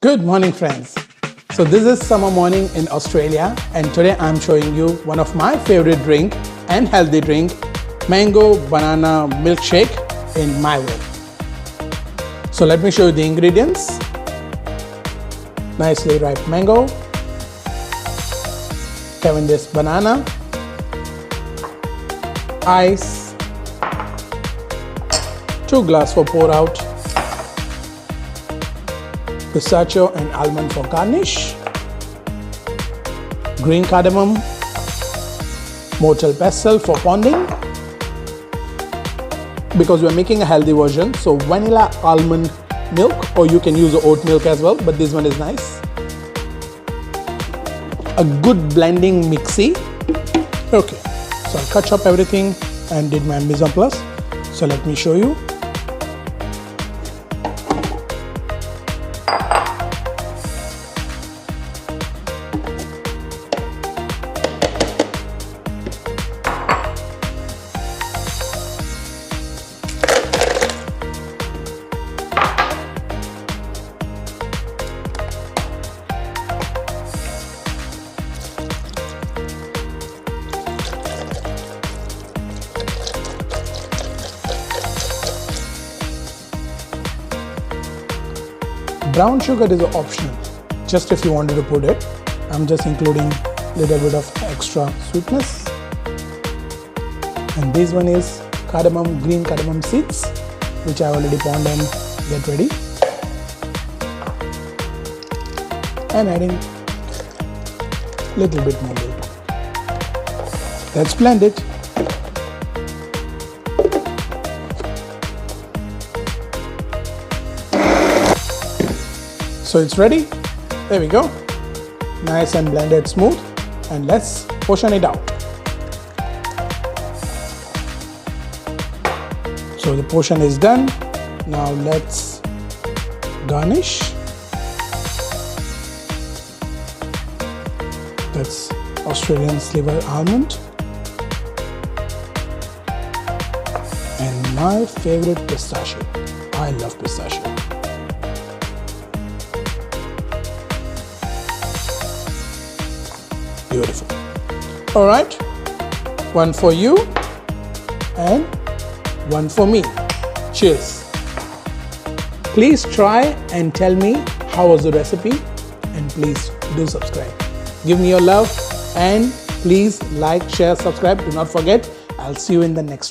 Good morning, friends. So this is summer morning in Australia, and today I'm showing you one of my favorite drink and healthy drink, Mango Banana Milkshake in my way. So let me show you the ingredients. Nicely ripe mango, Cavendish banana, ice, 2 glasses for pour out, pistachio and almond for garnish, green cardamom, mortar pestle for pounding. Because we're making a healthy version, so vanilla almond milk, or you can use oat milk as well, but this one is nice. A good blending mixie. Okay, so I cut up everything and did my mise en place. So let me show you. Brown sugar is optional, just if you wanted to put it. I'm just including a little bit of extra sweetness. And this one is cardamom, green cardamom seeds, which I already pounded and get ready. And adding a little bit more milk. Let's blend it. So it's ready. There we go. Nice and blended smooth. And let's portion it out. So the portion is done. Now let's garnish. That's Australian sliver almond. And my favorite pistachio. I love pistachio. Beautiful. All right, one for you and one for me. Cheers. Please try and tell me how was the recipe, and please do subscribe. Give me your love and please like, share, subscribe. Do not forget. I'll see you in the next recipe.